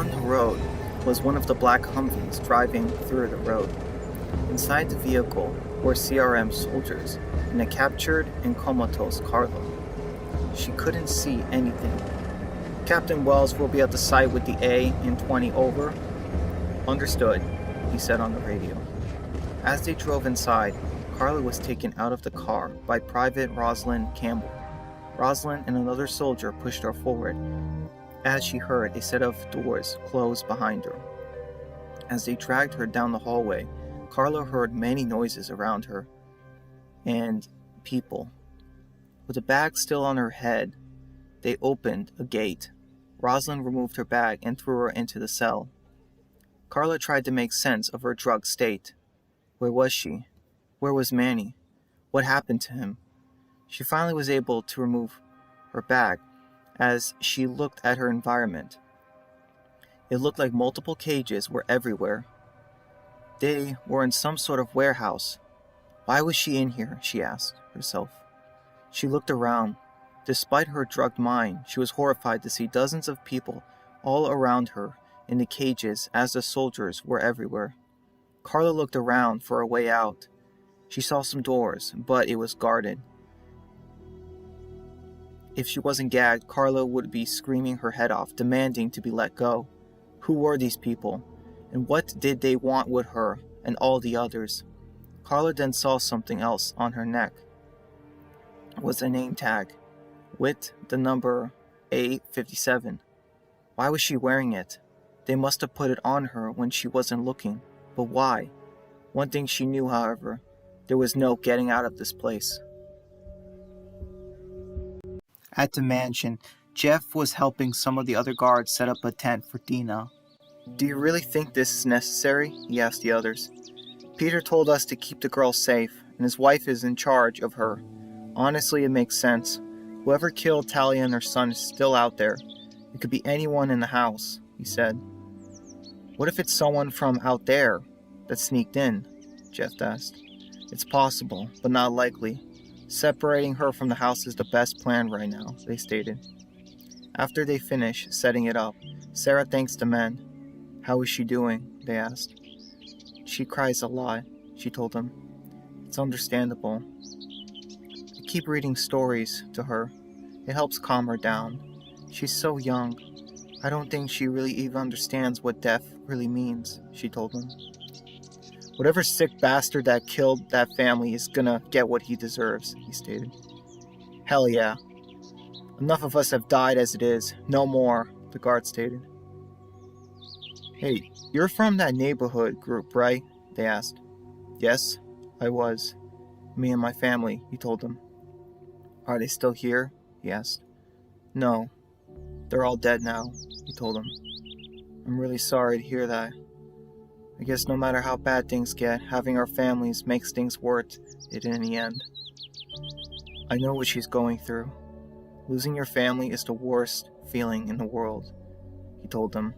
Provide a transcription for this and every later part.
On the road was one of the black Humvees driving through the road. Inside the vehicle were CRM soldiers and a captured and comatose Carlo. She couldn't see anything. "Captain Wells will be at the site with the A in 20 over." "Understood," he said on the radio. As they drove inside, Carlo was taken out of the car by Private Rosalind Campbell. Rosalind and another soldier pushed her forward as she heard a set of doors close behind her. As they dragged her down the hallway, Carlo heard many noises around her and people. With the bag still on her head, they opened a gate. Rosalind removed her bag and threw her into the cell. Carla tried to make sense of her drugged state. Where was she? Where was Manny? What happened to him? She finally was able to remove her bag as she looked at her environment. It looked like multiple cages were everywhere. They were in some sort of warehouse. Why was she in here? She asked herself. She looked around. Despite her drugged mind, she was horrified to see dozens of people all around her in the cages as the soldiers were everywhere. Carla looked around for a way out. She saw some doors, but it was guarded. If she wasn't gagged, Carla would be screaming her head off, demanding to be let go. Who were these people? And what did they want with her and all the others? Carla then saw something else on her neck. It was a name tag with the number A57. Why was she wearing it? They must have put it on her when she wasn't looking. But why? One thing she knew, however, there was no getting out of this place. At the mansion, Jeff was helping some of the other guards set up a tent for Dina. "Do you really think this is necessary?" he asked the others. "Peter told us to keep the girl safe, and his wife is in charge of her. Honestly, it makes sense. Whoever killed Talia and her son is still out there. It could be anyone in the house," he said. "What if it's someone from out there that sneaked in?" Jeff asked. "It's possible, but not likely. Separating her from the house is the best plan right now," they stated. After they finished setting it up, Sarah thanks the men. "How is she doing?" they asked. "She cries a lot," she told them. "It's understandable. I keep reading stories to her. It helps calm her down. She's so young. I don't think she really even understands what death really means," she told them. "Whatever sick bastard that killed that family is gonna get what he deserves," he stated. "Hell yeah. Enough of us have died as it is. No more," the guard stated. "Hey, you're from that neighborhood group, right?" they asked. "Yes, I was. Me and my family," he told them. "Are they still here?" he asked. "No, they're all dead now," he told them. "I'm really sorry to hear that. I guess no matter how bad things get, having our families makes things worth it in the end. I know what she's going through. Losing your family is the worst feeling in the world," he told them.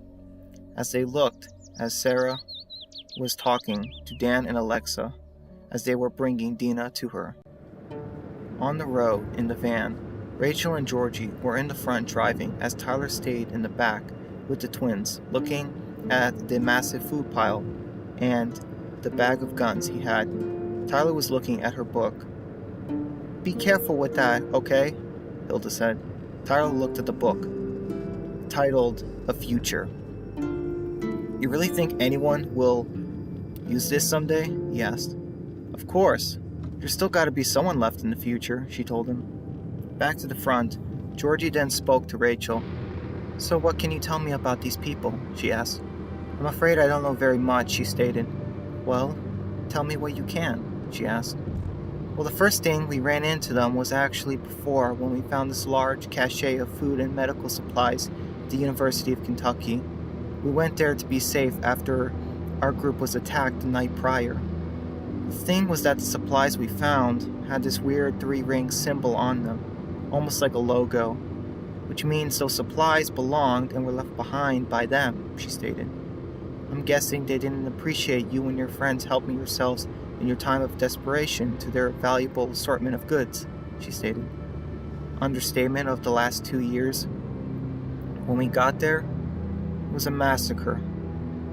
As they looked, as Sarah was talking to Dan and Alexa, as they were bringing Dina to her. On the road, in the van, Rachel and Georgie were in the front driving as Tyler stayed in the back with the twins, looking at the massive food pile and the bag of guns he had. Tyler was looking at her book. "Be careful with that, okay?" Hilda said. Tyler looked at the book, titled A Future. "You really think anyone will use this someday?" he asked. "Of course. There's still got to be someone left in the future," she told him. Back to the front, Georgie then spoke to Rachel. "So what can you tell me about these people?" she asked. "I'm afraid I don't know very much," she stated. "Well, tell me what you can," she asked. "Well, the first thing we ran into them was actually before when we found this large cache of food and medical supplies at the University of Kentucky. We went there to be safe after our group was attacked the night prior. The thing was that the supplies we found had this weird 3-ring symbol on them, almost like a logo, which means those supplies belonged and were left behind by them," she stated. "I'm guessing they didn't appreciate you and your friends helping yourselves in your time of desperation to their valuable assortment of goods," she stated. Understatement of the last 2 years. When we got there, It was a massacre.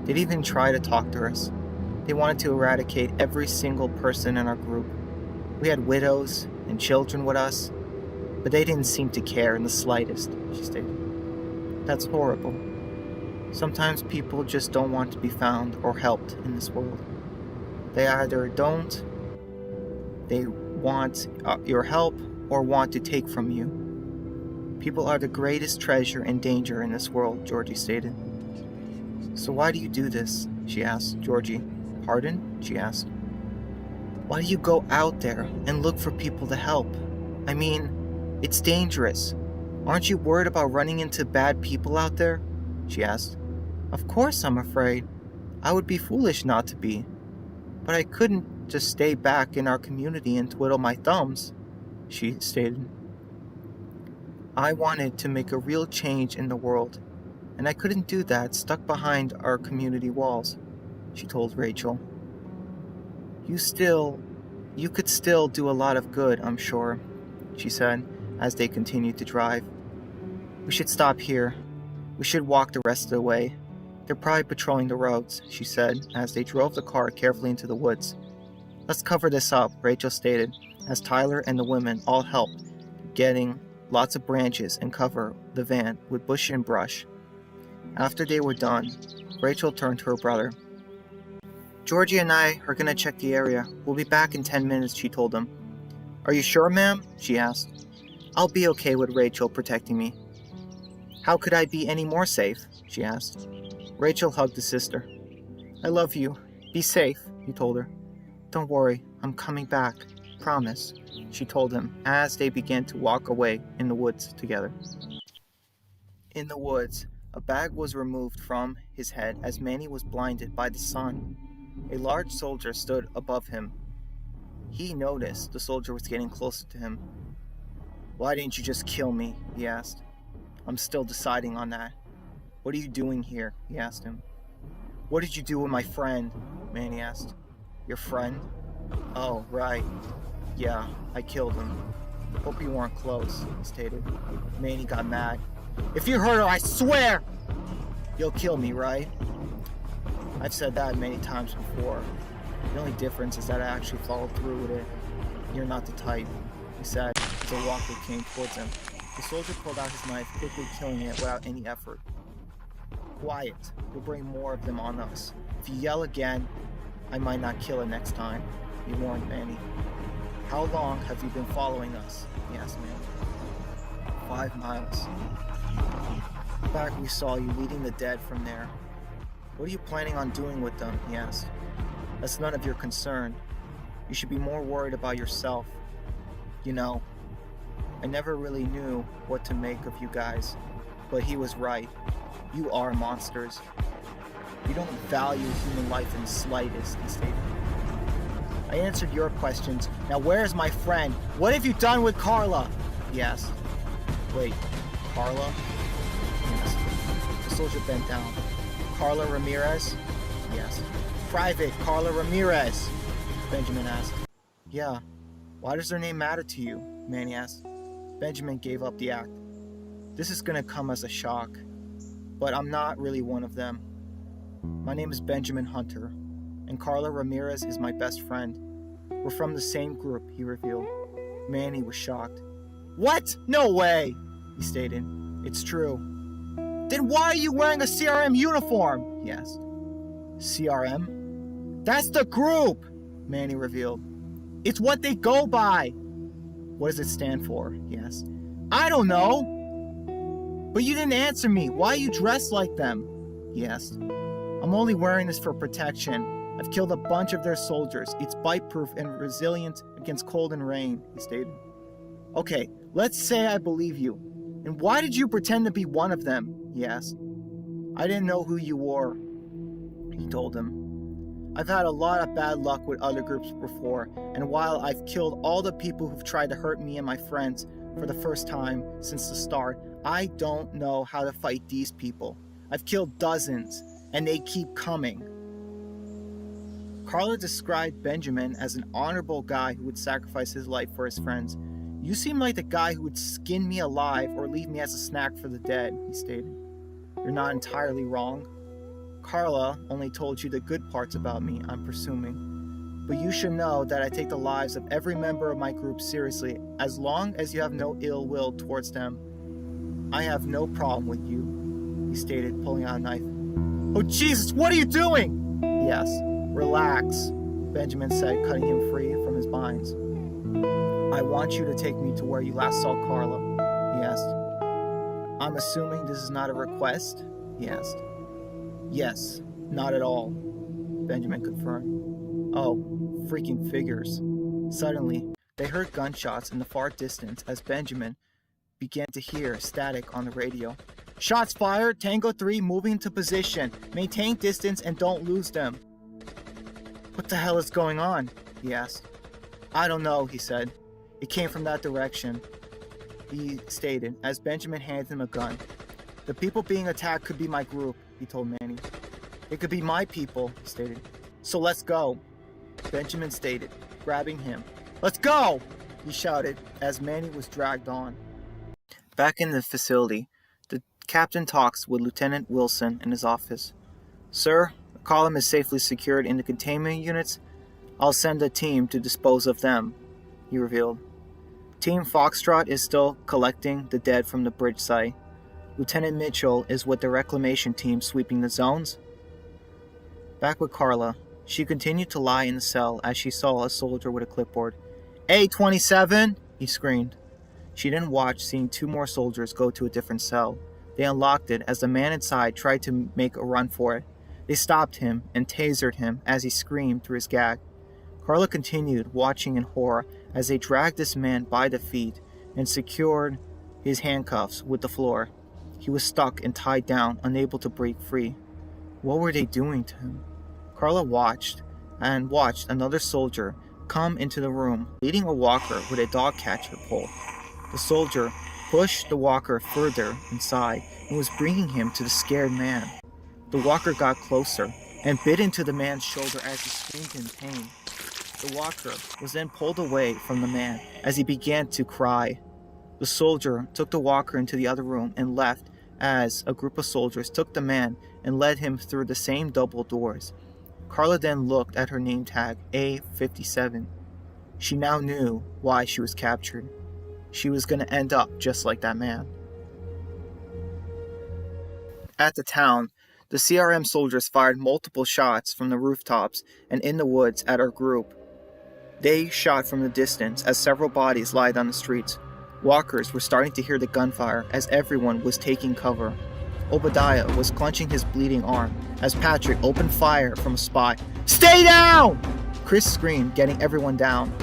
They didn't even try to talk to us. They wanted to eradicate every single person in our group. We had widows and children with us, but they didn't seem to care in the slightest, she stated. That's horrible. Sometimes people just don't want to be found or helped in this world. They either don't, they want your help, or want to take from you. People are the greatest treasure and danger in this world, Georgie stated. So why do you do this? She asked Georgie. Pardon? She asked. Why do you go out there and look for people to help? I mean, it's dangerous. Aren't you worried about running into bad people out there? She asked. Of course I'm afraid. I would be foolish not to be. But I couldn't just stay back in our community and twiddle my thumbs, she stated. I wanted to make a real change in the world, and I couldn't do that stuck behind our community walls, she told Rachel. You could still do a lot of good, I'm sure, she said as they continued to drive. We should stop here. We should walk the rest of the way. They're probably patrolling the roads, she said as they drove the car carefully into the woods. Let's cover this up, Rachel stated, as Tyler and the women all helped, getting lots of branches and cover the van with bush and brush. After they were done, Rachel turned to her brother. Georgie and I are going to check the area. We'll be back in 10 minutes, she told him. Are you sure, ma'am? She asked. I'll be okay with Rachel protecting me. How could I be any more safe? She asked. Rachel hugged his sister. I love you. Be safe, he told her. Don't worry, I'm coming back. Promise, she told him as they began to walk away in the woods together. In the woods, a bag was removed from his head as Manny was blinded by the sun. A large soldier stood above him. He noticed the soldier was getting closer to him. Why didn't you just kill me? He asked. I'm still deciding on that. What are you doing here? He asked him. What did you do with my friend? Manny asked. Your friend? Oh, right. Yeah, I killed him. Hope you weren't close, he stated. Manny got mad. If you hurt her, I swear! You'll kill me, right? I've said that many times before. The only difference is that I actually followed through with it. You're not the type, he said as a walker came towards him. The soldier pulled out his knife, quickly killing it without any effort. Quiet. You'll bring more of them on us. If you yell again, I might not kill it next time, he warned Manny. How long have you been following us? He asked Manny. 5 miles. Back we saw you leading the dead from there. What are you planning on doing with them? He asked. That's none of your concern. You should be more worried about yourself. You know, I never really knew what to make of you guys, but he was right. You are monsters. You don't value human life in the slightest, he stated. I answered your questions. Now where is my friend? What have you done with Carla? He asked. Wait, Carla? Yes. The soldier bent down. Carla Ramirez? He asked. Private Carla Ramirez, Benjamin asked. Yeah. Why does their name matter to you? Manny asked. Benjamin gave up the act. This is gonna come as a shock, but I'm not really one of them. My name is Benjamin Hunter, and Carla Ramirez is my best friend. We're from the same group, he revealed. Manny was shocked. What? No way, he stated. It's true. Then why are you wearing a CRM uniform? He asked. CRM? That's the group, Manny revealed. It's what they go by. What does it stand for? He asked. I don't know. But you didn't answer me. Why are you dressed like them? He asked. I'm only wearing this for protection. I've killed a bunch of their soldiers. It's bite-proof and resilient against cold and rain, he stated. Okay, let's say I believe you. And why did you pretend to be one of them? He asked. I didn't know who you were, he told him. I've had a lot of bad luck with other groups before, and while I've killed all the people who've tried to hurt me and my friends for the first time since the start, I don't know how to fight these people. I've killed dozens, and they keep coming. Carla described Benjamin as an honorable guy who would sacrifice his life for his friends. You seem like the guy who would skin me alive or leave me as a snack for the dead, he stated. You're not entirely wrong. Carla only told you the good parts about me, I'm presuming. But you should know that I take the lives of every member of my group seriously, as long as you have no ill will towards them. I have no problem with you, he stated, pulling out a knife. Oh, Jesus, what are you doing? He asked. Relax, Benjamin said, cutting him free from his binds. I want you to take me to where you last saw Carla, he asked. I'm assuming this is not a request? He asked. Yes, not at all, Benjamin confirmed. Oh, freaking figures. Suddenly, they heard gunshots in the far distance as Benjamin began to hear static on the radio. Shots fired, Tango 3 moving into position. Maintain distance and don't lose them. What the hell is going on? He asked. I don't know, he said. It came from that direction, he stated, as Benjamin handed him a gun. The people being attacked could be my group, he told Manny. It could be my people, he stated. So let's go, Benjamin stated, grabbing him. Let's go, he shouted as Manny was dragged on. Back in the facility, the captain talks with Lieutenant Wilson in his office. Sir, the column is safely secured in the containment units. I'll send a team to dispose of them, he revealed. Team Foxtrot is still collecting the dead from the bridge site. Lieutenant Mitchell is with the reclamation team sweeping the zones. Back with Carla, she continued to lie in the cell as she saw a soldier with a clipboard. A27, he screamed. She didn't watch seeing two more soldiers go to a different cell. They unlocked it as the man inside tried to make a run for it. They stopped him and tasered him as he screamed through his gag. Carla continued watching in horror as they dragged this man by the feet and secured his handcuffs with the floor. He was stuck and tied down, unable to break free. What were they doing to him? Carla watched another soldier come into the room, leading a walker with a dog catcher pole. The soldier pushed the walker further inside and was bringing him to the scared man. The walker got closer and bit into the man's shoulder as he screamed in pain. The walker was then pulled away from the man as he began to cry. The soldier took the walker into the other room and left as a group of soldiers took the man and led him through the same double doors. Carla then looked at her name tag, A57. She now knew why she was captured. She was going to end up just like that man. At the town, the CRM soldiers fired multiple shots from the rooftops and in the woods at our group. They shot from the distance as several bodies lied on the streets. Walkers were starting to hear the gunfire as everyone was taking cover. Obadiah was clenching his bleeding arm as Patrick opened fire from a spot. Stay down! Chris screamed, getting everyone down.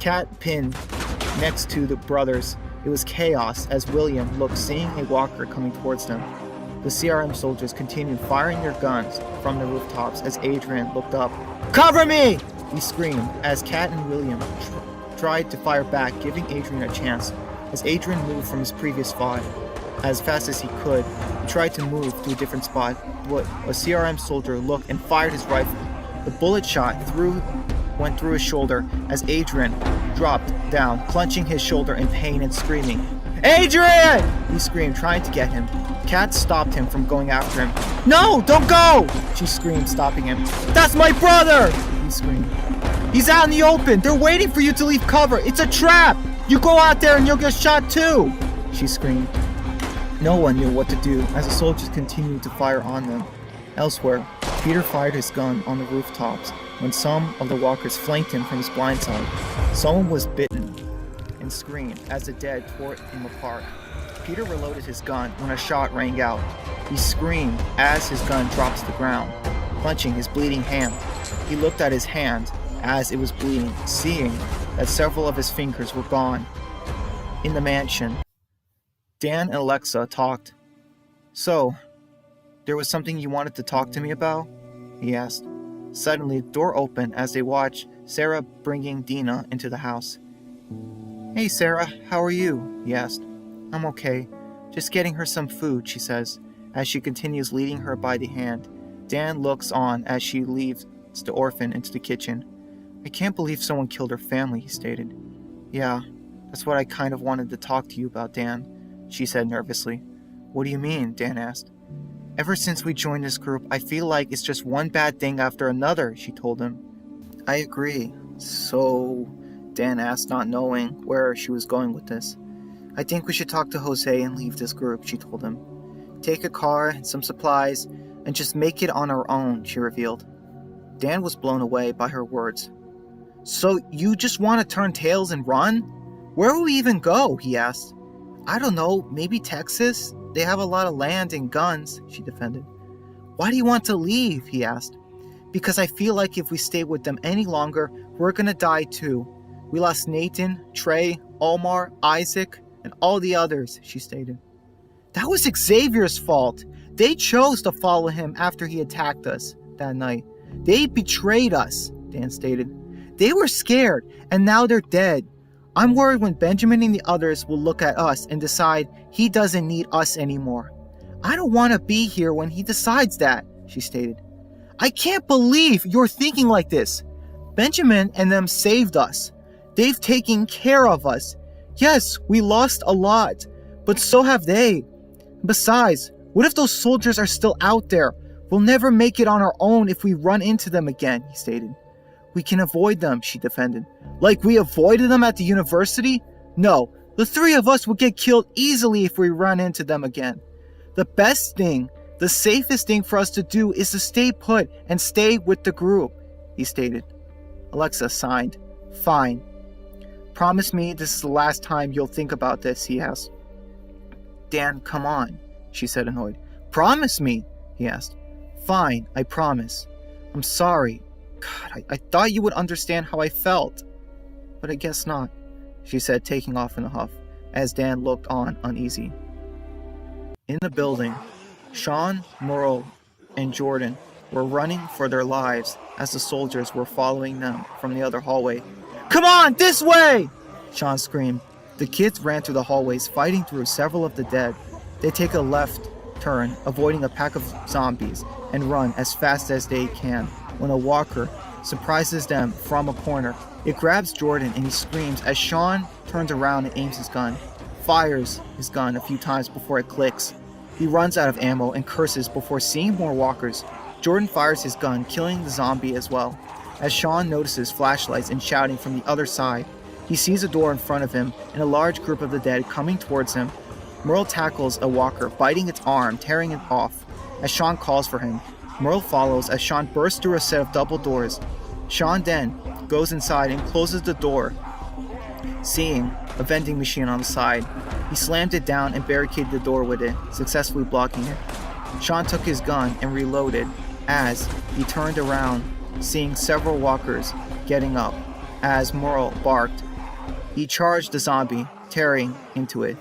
Kat pinned next to the brothers. It was chaos as William looked, seeing a walker coming towards them. The CRM soldiers continued firing their guns from the rooftops as Adrian looked up. Cover me! He screamed as Kat and William tried to fire back, giving Adrian a chance. As Adrian moved from his previous spot as fast as he could, he tried to move to a different spot, but a CRM soldier looked and fired his rifle. The bullet shot went through his shoulder as Adrian dropped down, clenching his shoulder in pain and screaming. Adrian! He screamed, trying to get him. Kat stopped him from going after him. No, don't go! She screamed, stopping him. That's my brother! He screamed. He's out in the open. They're waiting for you to leave cover. It's a trap. You go out there and you'll get shot too, she screamed. No one knew what to do as the soldiers continued to fire on them. Elsewhere, Peter fired his gun on the rooftops when some of the walkers flanked him from his blind side. Someone was bitten and screamed as the dead tore him apart. Peter reloaded his gun when a shot rang out. He screamed as his gun dropped to the ground, clenching his bleeding hand. He looked at his hand as it was bleeding, seeing that several of his fingers were gone. In the mansion, Dan and Alexa talked. So, there was something you wanted to talk to me about? He asked. Suddenly, the door opened as they watched Sarah bringing Dina into the house. Hey Sarah, how are you? He asked. I'm okay. Just getting her some food, she says, as she continues leading her by the hand. Dan looks on as she leaves the orphan into the kitchen. I can't believe someone killed her family, he stated. Yeah, that's what I kind of wanted to talk to you about, Dan, she said nervously. What do you mean? Dan asked. Ever since we joined this group, I feel like it's just one bad thing after another, she told him. I agree. So, Dan asked, not knowing where she was going with this. I think we should talk to Jose and leave this group, she told him. Take a car and some supplies and just make it on our own, she revealed. Dan was blown away by her words. So you just want to turn tails and run? Where will we even go? He asked. I don't know, maybe Texas? They have a lot of land and guns, she defended. Why do you want to leave? He asked. Because I feel like if we stay with them any longer, we're gonna die too. We lost Nathan, Trey, Omar, Isaac, and all the others, she stated. That was Xavier's fault. They chose to follow him after he attacked us that night. They betrayed us, Dan stated. They were scared, and now they're dead. I'm worried when Benjamin and the others will look at us and decide he doesn't need us anymore. I don't want to be here when he decides that, she stated. I can't believe you're thinking like this. Benjamin and them saved us. They've taken care of us. Yes, we lost a lot, but so have they. Besides, what if those soldiers are still out there? We'll never make it on our own if we run into them again, he stated. We can avoid them, she defended. Like we avoided them at the university? No, the three of us would get killed easily if we run into them again. The best thing, the safest thing for us to do is to stay put and stay with the group, he stated. Alexa signed. Fine. Promise me this is the last time you'll think about this, he asked. Dan, come on, she said, annoyed. Promise me, he asked. Fine, I promise. I'm sorry. God, I thought you would understand how I felt. But I guess not, she said, taking off in a huff, as Dan looked on uneasy. In the building, Sean, Merle, and Jordan were running for their lives as the soldiers were following them from the other hallway. Come on, this way! Sean screamed. The kids ran through the hallways, fighting through several of the dead. They take a left turn, avoiding a pack of zombies, and run as fast as they can when a walker surprises them from a corner. It grabs Jordan and he screams as Sean turns around and aims his gun. Fires his gun a few times before it clicks. He runs out of ammo and curses before seeing more walkers. Jordan fires his gun, killing the zombie as well. As Sean notices flashlights and shouting from the other side, he sees a door in front of him and a large group of the dead coming towards him. Merle tackles a walker, biting its arm, tearing it off. As Sean calls for him, Merle follows as Sean bursts through a set of double doors. Sean then goes inside and closes the door, seeing a vending machine on the side. He slammed it down and barricaded the door with it, successfully blocking it. Sean took his gun and reloaded as he turned around, seeing several walkers getting up. As Merle barked, he charged the zombie, tearing into it.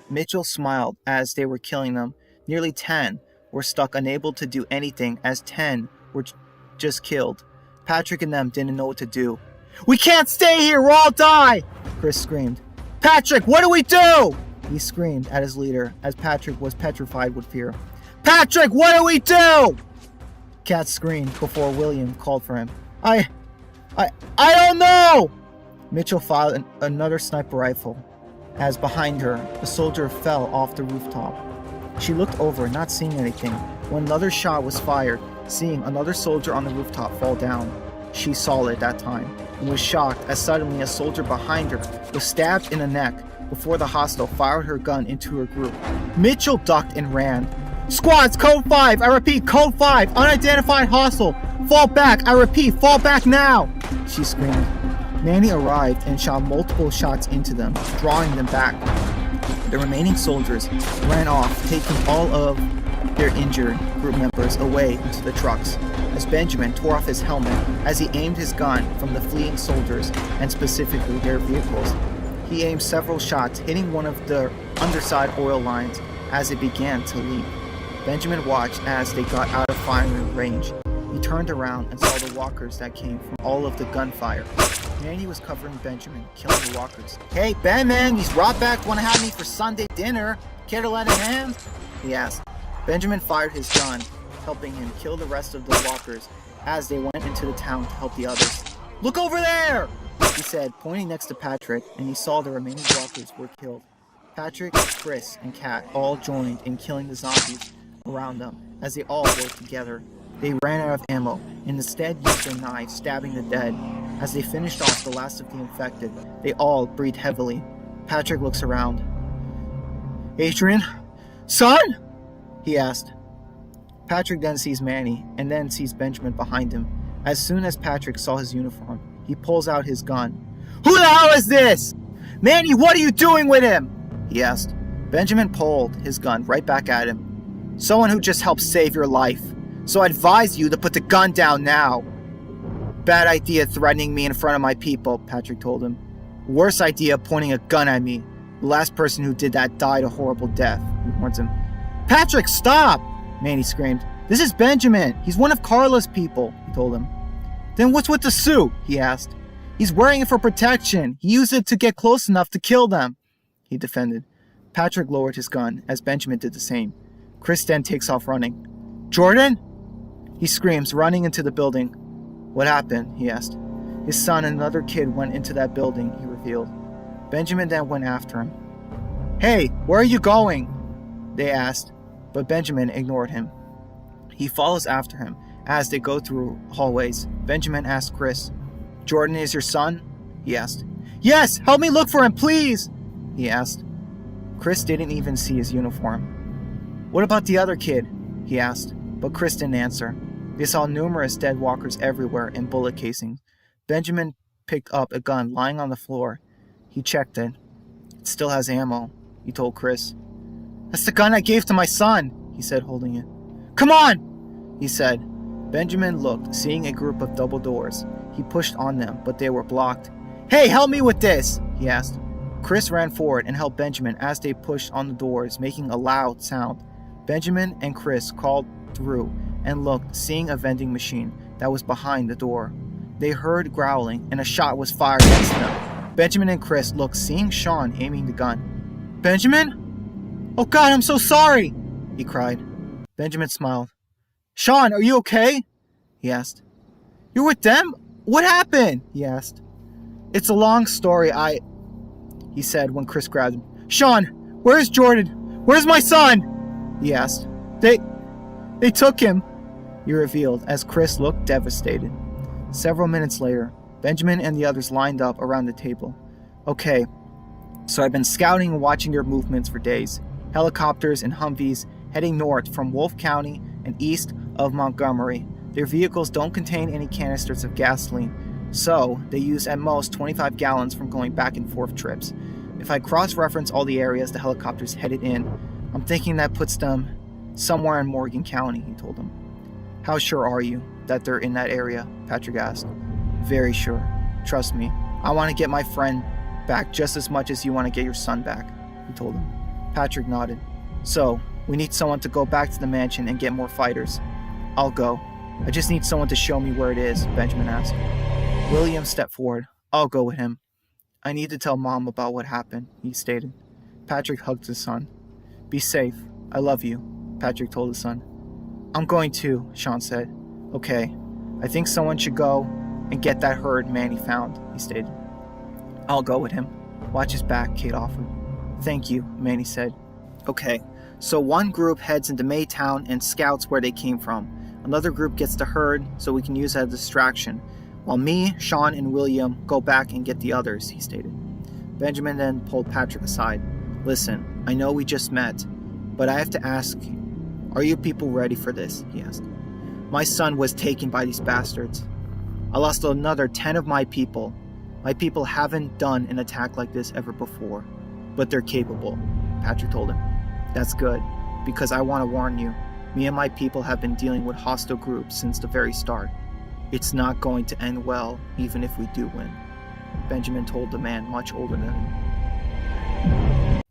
Mitchell smiled as they were killing them. Nearly 10 were stuck, unable to do anything, as 10 were just killed. Patrick and them didn't know what to do. We can't stay here, we'll all die! Chris screamed. Patrick, what do we do? He screamed at his leader as Patrick was petrified with fear. Patrick, what do we do? Kat screamed before William called for him. I don't know! Mitchell fired another sniper rifle as behind her, a soldier fell off the rooftop. She looked over, not seeing anything, when another shot was fired, seeing another soldier on the rooftop fall down. She saw it that time and was shocked as suddenly a soldier behind her was stabbed in the neck before the hostile fired her gun into her group. Mitchell ducked and ran. Squads, code 5, I repeat, code 5, unidentified hostile, fall back, I repeat, fall back now, she screamed. Manny arrived and shot multiple shots into them, drawing them back. The remaining soldiers ran off, taking all of their injured group members away into the trucks, as Benjamin tore off his helmet as he aimed his gun from the fleeing soldiers and specifically their vehicles. He aimed several shots, hitting one of the underside oil lines as it began to leak. Benjamin watched as they got out of firing range. He turned around and saw the walkers that came from all of the gunfire. Manny was covering Benjamin, killing the walkers. Hey, Ben, man, these Rotbacks want to have me for Sunday dinner. Care to let him in? He asked. Benjamin fired his gun, helping him kill the rest of the walkers as they went into the town to help the others. Look over there! He said, pointing next to Patrick, and he saw the remaining walkers were killed. Patrick, Chris, and Kat all joined in killing the zombies around them. As they all worked together, they ran out of ammo and instead used their knives, stabbing the dead. As they finished off the last of the infected, they all breathed heavily. Patrick looks around. Adrian? Son? He asked. Patrick then sees Manny, and then sees Benjamin behind him. As soon as Patrick saw his uniform, he pulls out his gun. Who the hell is this? Manny, what are you doing with him? He asked. Benjamin pulled his gun right back at him. Someone who just helped save your life. So I advise you to put the gun down now. Bad idea threatening me in front of my people, Patrick told him. Worse idea pointing a gun at me. The last person who did that died a horrible death, he warns him. Patrick, stop! Manny screamed. This is Benjamin. He's one of Carla's people, he told him. Then what's with the suit? He asked. He's wearing it for protection. He used it to get close enough to kill them, he defended. Patrick lowered his gun as Benjamin did the same. Chris then takes off running. Jordan? He screams, running into the building. What happened? He asked. His son and another kid went into that building, he revealed. Benjamin then went after him. Hey, where are you going? They asked, but Benjamin ignored him. He follows after him. As they go through hallways, Benjamin asked Chris, Jordan is your son? He asked. Yes, help me look for him, please! He asked. Chris didn't even see his uniform. What about the other kid? He asked, but Chris didn't answer. They saw numerous dead walkers everywhere and bullet casings. Benjamin picked up a gun lying on the floor. He checked it. It still has ammo, he told Chris. That's the gun I gave to my son, he said, holding it. Come on, he said. Benjamin looked, seeing a group of double doors. He pushed on them, but they were blocked. Hey, help me with this, he asked. Chris ran forward and helped Benjamin as they pushed on the doors, making a loud sound. Benjamin and Chris crawled through and looked, seeing a vending machine that was behind the door. They heard growling, and a shot was fired against them. Benjamin and Chris looked, seeing Sean aiming the gun. Benjamin? Oh God, I'm so sorry, he cried. Benjamin smiled. Sean, are you okay? He asked. You're with them? What happened? He asked. It's a long story, he said when Chris grabbed him. Sean, where's Jordan? Where's my son? He asked. They took him, he revealed as Chris looked devastated. Several minutes later, Benjamin and the others lined up around the table. Okay, so I've been scouting and watching your movements for days. Helicopters and Humvees heading north from Wolfe County and east of Montgomery. Their vehicles don't contain any canisters of gasoline, so they use at most 25 gallons from going back and forth trips. If I cross-reference all the areas the helicopters headed in, I'm thinking that puts them somewhere in Morgan County, he told him. How sure are you that they're in that area? Patrick asked. Very sure. Trust me. I want to get my friend back just as much as you want to get your son back, he told him. Patrick nodded. So, we need someone to go back to the mansion and get more fighters. I'll go. I just need someone to show me where it is, Benjamin asked. William stepped forward. I'll go with him. I need to tell Mom about what happened, he stated. Patrick hugged his son. Be safe. I love you, Patrick told his son. I'm going too, Sean said. Okay, I think someone should go and get that herd Manny found, he stated. I'll go with him. Watch his back, Kate offered. Thank you, Manny said. Okay, so one group heads into Maytown and scouts where they came from. Another group gets the herd so we can use it as a distraction, while me, Sean, and William go back and get the others, he stated. Benjamin then pulled Patrick aside. Listen, I know we just met, but I have to ask you, are you people ready for this? He asked. My son was taken by these bastards. I lost another 10 of my people. My people haven't done an attack like this ever before, but they're capable, Patrick told him. That's good, because I want to warn you, me and my people have been dealing with hostile groups since the very start. It's not going to end well, even if we do win, Benjamin told the man much older than him.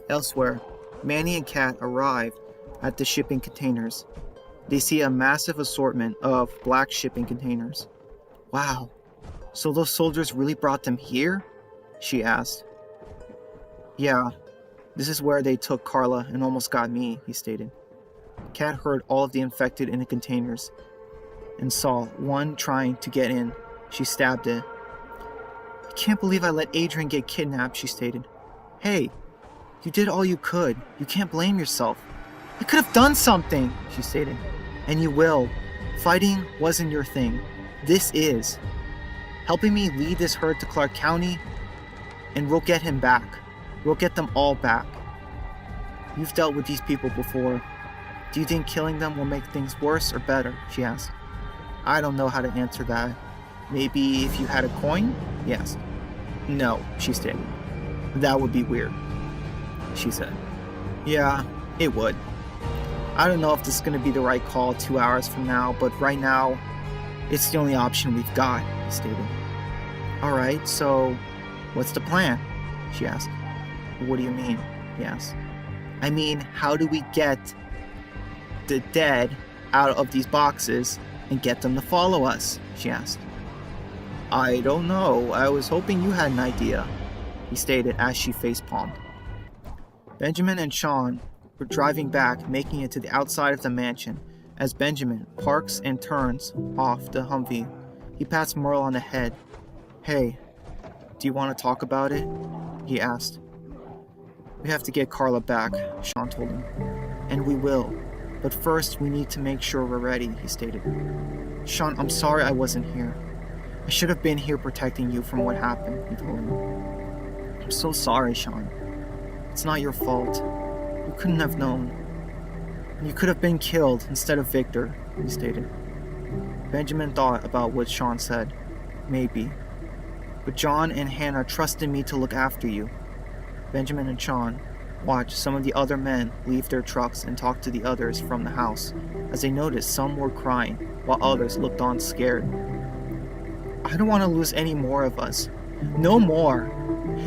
Elsewhere, Manny and Kat arrived at the shipping containers. They see a massive assortment of black shipping containers. Wow, so those soldiers really brought them here? She asked. Yeah, this is where they took Carla and almost got me, he stated. Kat heard all of the infected in the containers and saw one trying to get in. She stabbed it. I can't believe I let Adrian get kidnapped, she stated. Hey, you did all you could. You can't blame yourself. I could have done something, she stated. And you will. Fighting wasn't your thing. This is. Helping me lead this herd to Clark County, and we'll get him back. We'll get them all back. You've dealt with these people before. Do you think killing them will make things worse or better? She asked. I don't know how to answer that. Maybe if you had a coin? He asked. No, she stated. That would be weird, she said. Yeah, it would. I don't know if this is going to be the right call 2 hours from now, but right now, it's the only option we've got, he stated. Alright, so what's the plan? She asked. What do you mean? He asked. I mean, how do we get the dead out of these boxes and get them to follow us? She asked. I don't know. I was hoping you had an idea, he stated as she facepalmed. Benjamin and Sean were driving back, making it to the outside of the mansion. As Benjamin parks and turns off the Humvee, he pats Merle on the head. Hey, do you want to talk about it? He asked. We have to get Carla back, Sean told him. And we will. But first, we need to make sure we're ready, he stated. Sean, I'm sorry I wasn't here. I should have been here protecting you from what happened, he told him. I'm so sorry, Sean. It's not your fault. You couldn't have known. You could have been killed instead of Victor, he stated. Benjamin thought about what Sean said. Maybe. But John and Hannah trusted me to look after you. Benjamin and Sean watched some of the other men leave their trucks and talk to the others from the house, as they noticed some were crying, while others looked on scared. I don't want to lose any more of us. No more.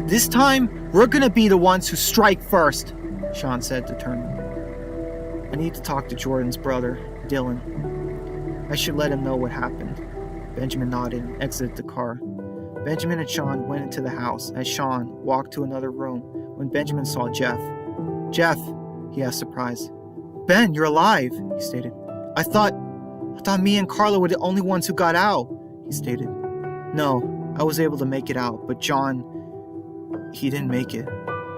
This time, we're gonna be the ones who strike first, Sean said determined. I need to talk to Jordan's brother, Dylan. I should let him know what happened. Benjamin nodded and exited the car. Benjamin and Sean went into the house as Sean walked to another room when Benjamin saw Jeff. Jeff, he asked surprised. Ben, you're alive, he stated. I thought me and Carla were the only ones who got out, he stated. No, I was able to make it out, but John, he didn't make it,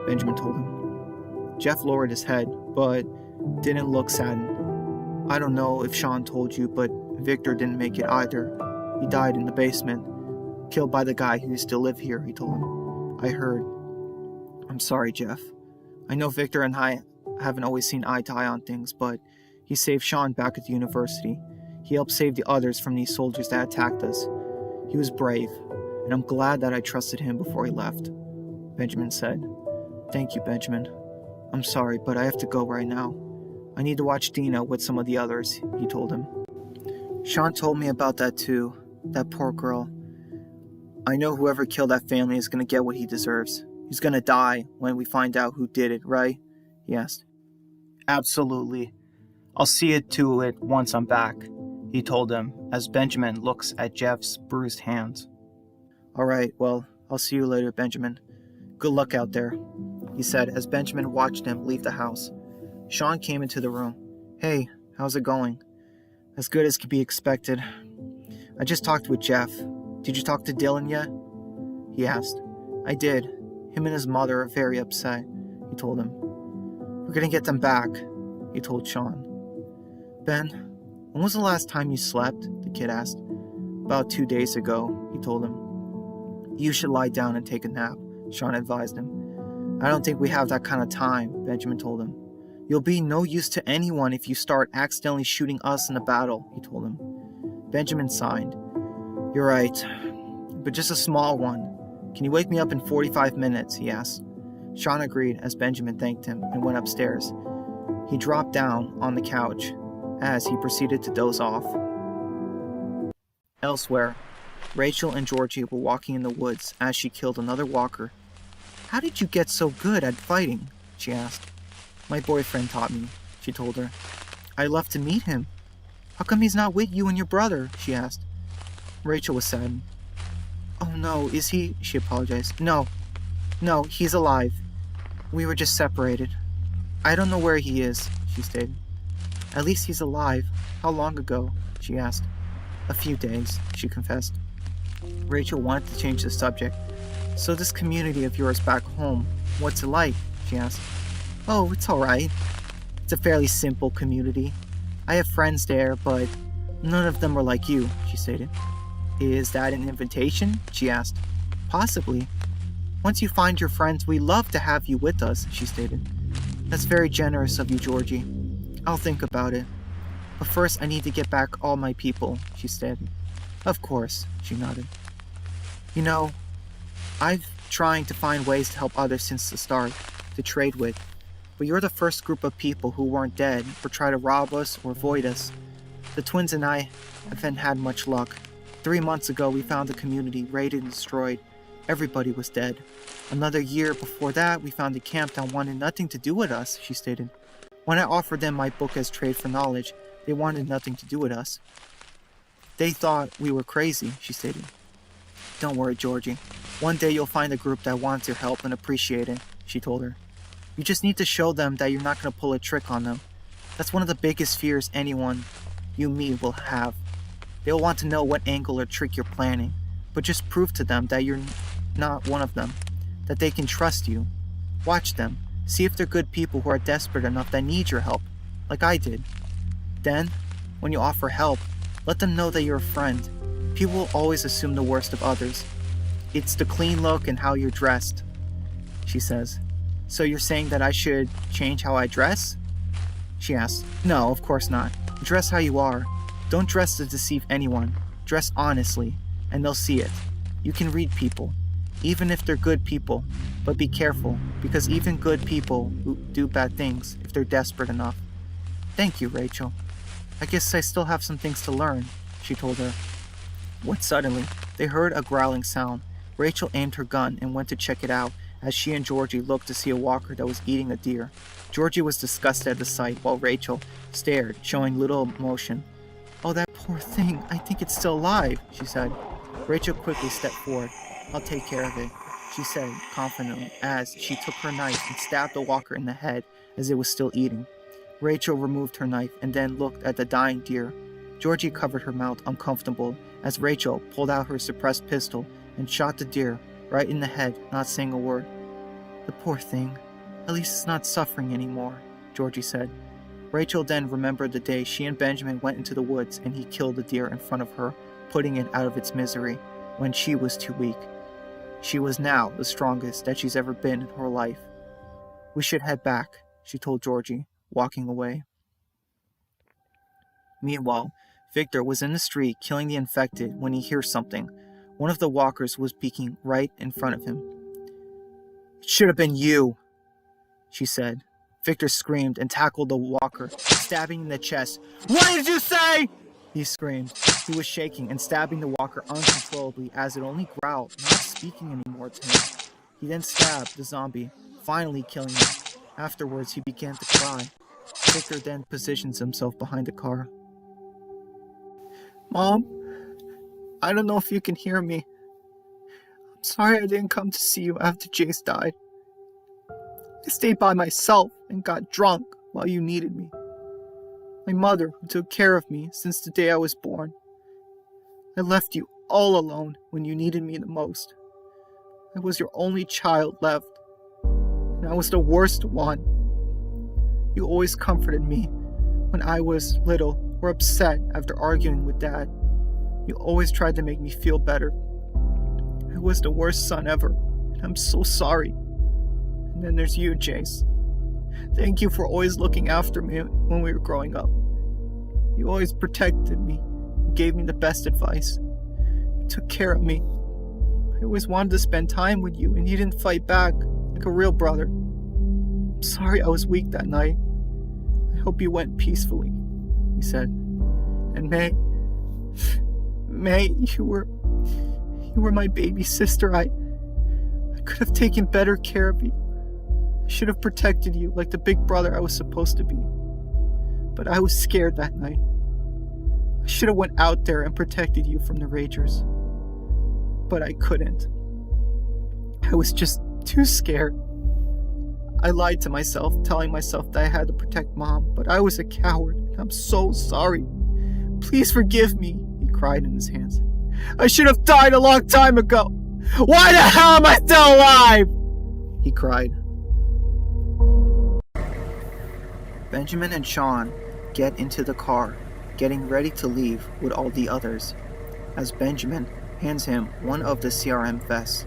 Benjamin told him. Jeff lowered his head, but didn't look saddened. I don't know if Sean told you, but Victor didn't make it either. He died in the basement, killed by the guy who used to live here, he told him. I heard. I'm sorry, Jeff. I know Victor and I haven't always seen eye to eye on things, but he saved Sean back at the university. He helped save the others from these soldiers that attacked us. He was brave, and I'm glad that I trusted him before he left, Benjamin said. Thank you, Benjamin. I'm sorry, but I have to go right now. I need to watch Dina with some of the others, he told him. Sean told me about that too, that poor girl. I know whoever killed that family is going to get what he deserves. He's going to die when we find out who did it, right? He asked. Absolutely. I'll see it to it once I'm back, he told him as Benjamin looks at Jeff's bruised hands. All right, well, I'll see you later, Benjamin. Good luck out there, he said as Benjamin watched him leave the house. Sean came into the room. Hey, how's it going? As good as could be expected. I just talked with Jeff. Did you talk to Dylan yet? He asked. I did. Him and his mother are very upset, he told him. We're gonna get them back, he told Sean. Ben, when was the last time you slept? The kid asked. About 2 days ago, he told him. You should lie down and take a nap, Sean advised him. I don't think we have that kind of time, Benjamin told him. You'll be no use to anyone if you start accidentally shooting us in a battle, he told him. Benjamin sighed. You're right, but just a small one. Can you wake me up in 45 minutes, he asked. Sean agreed as Benjamin thanked him and went upstairs. He dropped down on the couch as he proceeded to doze off. Elsewhere, Rachel and Georgie were walking in the woods as she killed another walker. How did you get so good at fighting? She asked. My boyfriend taught me, she told her. I'd love to meet him. How come he's not with you and your brother? She asked. Rachel was saddened. Oh no, is he? She apologized. No, he's alive. We were just separated. I don't know where he is, she stated. At least he's alive. How long ago? She asked. A few days, she confessed. Rachel wanted to change the subject. So this community of yours back home, What's it like? She asked. Oh, it's alright. It's a fairly simple community. I have friends there, but none of them are like you, she stated. Is that an invitation? She asked. Possibly. Once you find your friends, we'd love to have you with us, she stated. That's very generous of you, Georgie. I'll think about it. But first, I need to get back all my people, she said. Of course, she nodded. You know, I've trying to find ways to help others since the start, to trade with. But you're the first group of people who weren't dead or try to rob us or avoid us. The twins and I haven't had much luck. 3 months ago, we found the community raided and destroyed. Everybody was dead. Another year before that, we found a camp that wanted nothing to do with us, she stated. When I offered them my book as trade for knowledge, they wanted nothing to do with us. They thought we were crazy, she stated. Don't worry, Georgie. One day you'll find a group that wants your help and appreciate it, she told her. You just need to show them that you're not going to pull a trick on them. That's one of the biggest fears anyone you meet will have. They'll want to know what angle or trick you're planning, but just prove to them that you're not one of them, that they can trust you. Watch them. See if they're good people who are desperate enough that need your help, like I did. Then, when you offer help, let them know that you're a friend. People will always assume the worst of others. It's the clean look and how you're dressed, she says. So you're saying that I should change how I dress? She asks. No, of course not. Dress how you are. Don't dress to deceive anyone. Dress honestly, and they'll see it. You can read people, even if they're good people, but be careful, because even good people do bad things if they're desperate enough. Thank you, Rachel. I guess I still have some things to learn, she told her. When suddenly, they heard a growling sound. Rachel aimed her gun and went to check it out as she and Georgie looked to see a walker that was eating a deer. Georgie was disgusted at the sight, while Rachel stared, showing little emotion. Oh, that poor thing. I think it's still alive, she said. Rachel quickly stepped forward. I'll take care of it, she said confidently as she took her knife and stabbed the walker in the head as it was still eating. Rachel removed her knife and then looked at the dying deer. Georgie covered her mouth uncomfortable as Rachel pulled out her suppressed pistol and shot the deer right in the head, not saying a word. The poor thing. At least it's not suffering anymore, Georgie said. Rachel then remembered the day she and Benjamin went into the woods and he killed the deer in front of her, putting it out of its misery when she was too weak. She was now the strongest that she's ever been in her life. We should head back, she told Georgie, walking away. Meanwhile, Victor was in the street killing the infected when he hears something. One of the walkers was peeking right in front of him. It should have been you, she said. Victor screamed and tackled the walker, stabbing him in the chest. What did you say? He screamed. He was shaking and stabbing the walker uncontrollably as it only growled, not speaking anymore to him. He then stabbed the zombie, finally killing him. Afterwards, he began to cry. Victor then positions himself behind the car. Mom, I don't know if you can hear me. I'm sorry I didn't come to see you after Jace died. I stayed by myself and got drunk while you needed me. My mother, who took care of me since the day I was born. I left you all alone when you needed me the most. I was your only child left, and I was the worst one. You always comforted me when I was little or upset after arguing with Dad. You always tried to make me feel better. I was the worst son ever, and I'm so sorry. And then there's you, Jace. Thank you for always looking after me when we were growing up. You always protected me and gave me the best advice. You took care of me. I always wanted to spend time with you, and you didn't fight back like a real brother. I'm sorry I was weak that night. I hope you went peacefully, he said. And May, you were my baby sister. I could have taken better care of you. I should have protected you like the big brother I was supposed to be. But I was scared that night. I should have went out there and protected you from the Ragers. But I couldn't. I was just too scared. I lied to myself, telling myself that I had to protect Mom, but I was a coward, and I'm so sorry. Please forgive me, he cried in his hands. I should have died a long time ago. Why the hell am I still alive? He cried. Benjamin and Sean get into the car, getting ready to leave with all the others, as Benjamin hands him one of the CRM vests.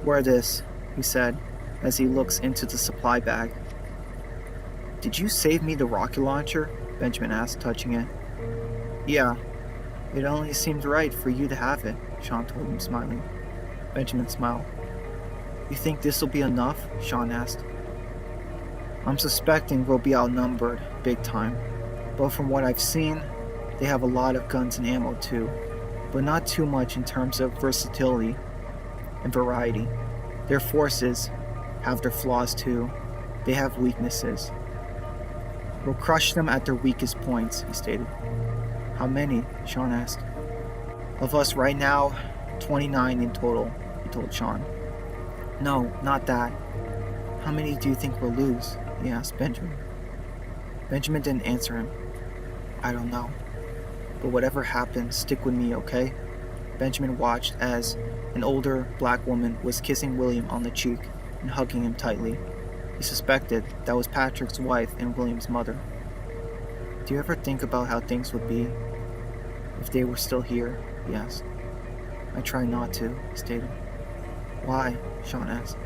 "Wear this," he said, as he looks into the supply bag. "Did you save me the rocket launcher?" Benjamin asked, touching it. "Yeah, it only seemed right for you to have it," Sean told him, smiling. Benjamin smiled. "You think this'll be enough?" Sean asked. "I'm suspecting we'll be outnumbered, big time. But from what I've seen, they have a lot of guns and ammo too, but not too much in terms of versatility and variety. Their forces have their flaws too. They have weaknesses. We'll crush them at their weakest points," he stated. "How many?" Sean asked. "Of us right now, 29 in total," he told Sean. "No, not that. How many do you think we'll lose?" he asked Benjamin. Benjamin didn't answer him. "I don't know. But whatever happens, stick with me, okay?" Benjamin watched as an older black woman was kissing William on the cheek and hugging him tightly. He suspected that was Patrick's wife and William's mother. "Do you ever think about how things would be if they were still here?" he asked. "I try not to," he stated. "Why?" Sean asked.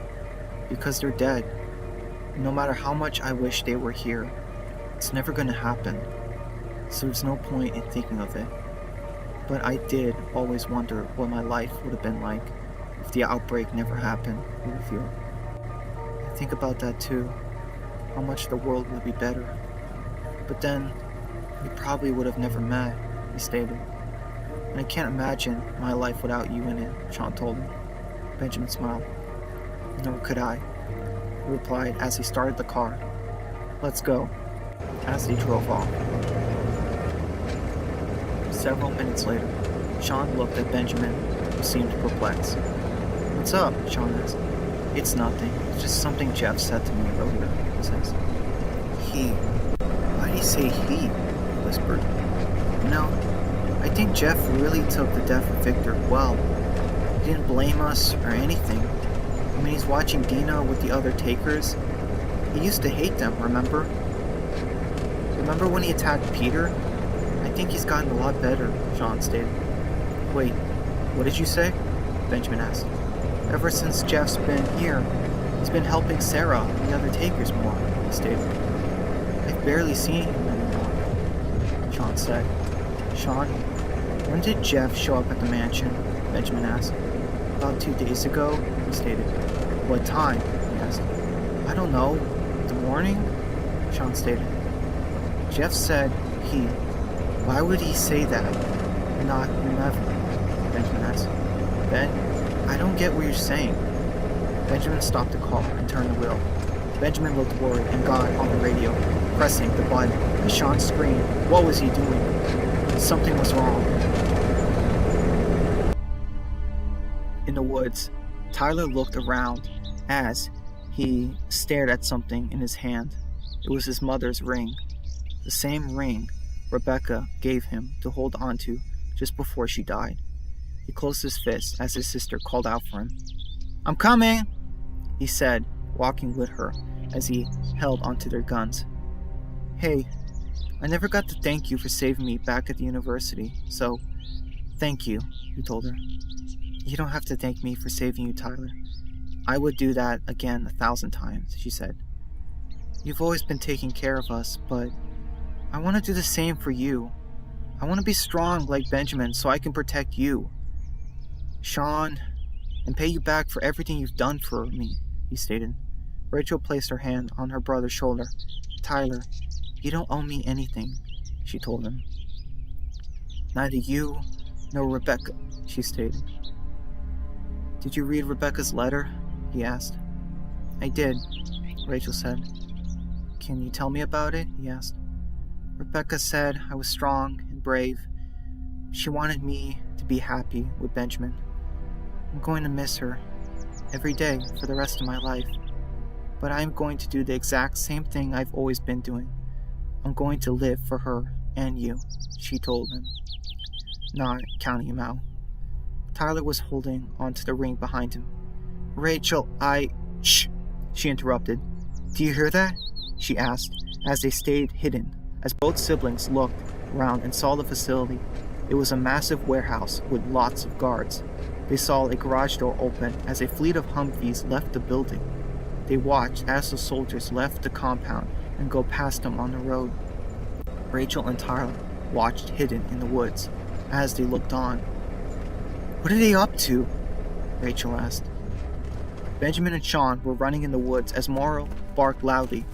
"Because they're dead. No matter how much I wish they were here, it's never going to happen. So there's no point in thinking of it. But I did always wonder what my life would have been like if the outbreak never happened," he revealed. "I think about that too, how much the world would be better. But then, we probably would have never met," he stated. "And I can't imagine my life without you in it," Sean told him. Benjamin smiled. "Nor could I," he replied as he started the car. "Let's go," as they drove off. Several minutes later, Sean looked at Benjamin, who seemed perplexed. "What's up?" Sean asked. "It's nothing. It's just something Jeff said to me earlier," he says. "He? Why did he say he?" he whispered. "No, I think Jeff really took the death of Victor well. He didn't blame us or anything. I mean, he's watching Dina with the other takers. He used to hate them, remember? Remember when he attacked Peter? I think he's gotten a lot better," Sean stated. "Wait, what did you say?" Benjamin asked. "Ever since Jeff's been here, he's been helping Sarah and the other takers more," he stated. "I've barely seen him anymore," Sean said. "Sean, when did Jeff show up at the mansion?" Benjamin asked. "About 2 days ago," he stated. "What time?" he asked. "I don't know. The morning?" Sean stated. "Jeff said he. Why would he say that? Not whomever?" Benjamin asked. "Ben, I don't get what you're saying." Benjamin stopped the car and turned the wheel. Benjamin looked worried and got on the radio, pressing the button as Sean screamed. What was he doing? Something was wrong. In the woods, Tyler looked around as he stared at something in his hand. It was his mother's ring, the same ring Rebecca gave him to hold onto just before she died. He closed his fist as his sister called out for him. "I'm coming," he said, walking with her as he held onto their guns. "Hey, I never got to thank you for saving me back at the university, so thank you," he told her. "You don't have to thank me for saving you, Tyler. I would do that again 1,000 times, she said. "You've always been taking care of us, but I want to do the same for you. I want to be strong like Benjamin so I can protect you, Sean, and pay you back for everything you've done for me," he stated. Rachel placed her hand on her brother's shoulder. "Tyler, you don't owe me anything," she told him. "Neither you nor Rebecca," she stated. "Did you read Rebecca's letter?" he asked. "I did," Rachel said. "Can you tell me about it?" he asked. "Rebecca said I was strong and brave. She wanted me to be happy with Benjamin. I'm going to miss her every day for the rest of my life. But I'm going to do the exact same thing I've always been doing. I'm going to live for her and you," she told him, not counting him out. Tyler was holding onto the ring behind him. "Rachel, Shh!" she interrupted. "Do you hear that?" she asked as they stayed hidden. As both siblings looked around and saw the facility, it was a massive warehouse with lots of guards. They saw a garage door open as a fleet of Humvees left the building. They watched as the soldiers left the compound and go past them on the road. Rachel and Tyler watched hidden in the woods as they looked on. "What are they up to?" Rachel asked. Benjamin and Sean were running in the woods as Morrow barked loudly.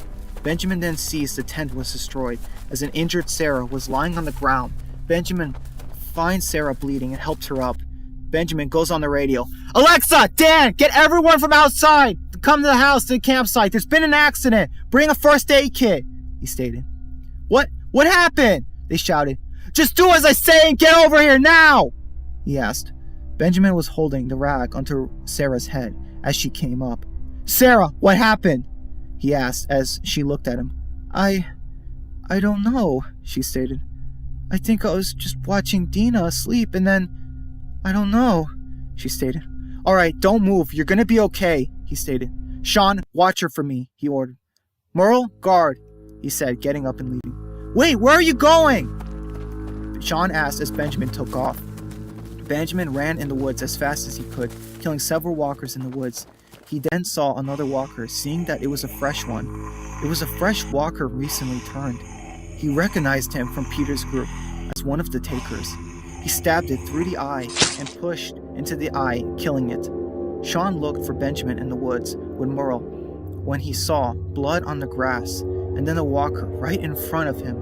Benjamin then sees the tent was destroyed as an injured Sarah was lying on the ground. Benjamin finds Sarah bleeding and helps her up. Benjamin goes on the radio. "Alexa, Dan, get everyone from outside to come to the house, to the campsite. There's been an accident. Bring a first aid kit," he stated. What happened?" they shouted. "Just do as I say and get over here now," he asked. Benjamin was holding the rag onto Sarah's head as she came up. "Sarah, what happened?" he asked as she looked at him. I don't know," she stated. "I think I was just watching Dina asleep and then, I don't know," she stated. "All right, don't move. You're going to be okay," he stated. "Sean, watch her for me," he ordered. "Merle, guard," he said, getting up and leaving. "Wait, where are you going?" Sean asked as Benjamin took off. Benjamin ran in the woods as fast as he could, killing several walkers in the woods. He then saw another walker, seeing that it was a fresh one. It was a fresh walker recently turned. He recognized him from Peter's group as one of the takers. He stabbed it through the eye and pushed into the eye, killing it. Sean looked for Benjamin in the woods with Merle when he saw blood on the grass and then a walker right in front of him.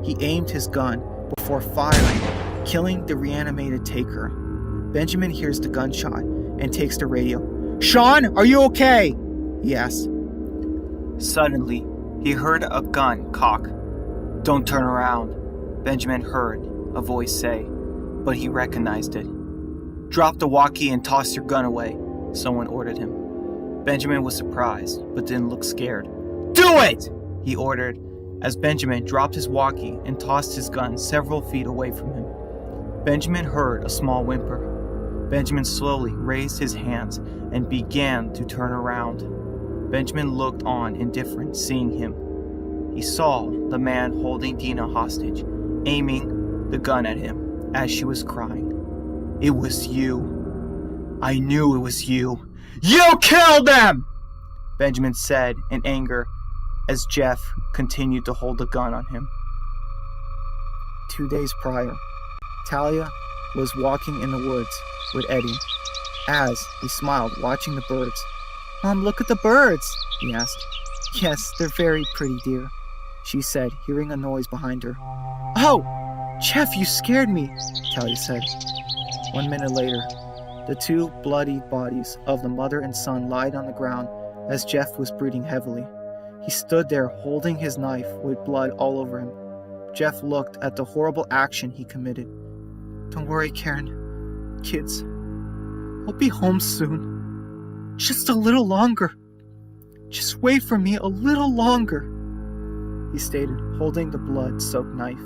He aimed his gun before firing, killing the reanimated taker. Benjamin hears the gunshot and takes the radio. "Sean, are you okay?" he asked. Suddenly, he heard a gun cock. "Don't turn around," Benjamin heard a voice say, but he recognized it. "Drop the walkie and toss your gun away," someone ordered him. Benjamin was surprised, but didn't look scared. "Do it!" he ordered, as Benjamin dropped his walkie and tossed his gun several feet away from him. Benjamin heard a small whimper. Benjamin slowly raised his hands and began to turn around. Benjamin looked on indifferent, seeing him. He saw the man holding Dina hostage, aiming the gun at him as she was crying. "It was you. I knew it was you. You killed them!" Benjamin said in anger as Jeff continued to hold the gun on him. 2 days prior, Talia was walking in the woods with Eddie as he smiled watching the birds. "Mom, look at the birds," he asked. "Yes, they're very pretty, dear," she said, hearing a noise behind her. "Oh, Jeff, you scared me," Talia said. 1 minute later, the two bloody bodies of the mother and son lied on the ground as Jeff was breathing heavily. He stood there holding his knife with blood all over him. Jeff looked at the horrible action he committed. "Don't worry, Karen. Kids, I'll be home soon. Just a little longer. Just wait for me a little longer," he stated, holding the blood-soaked knife.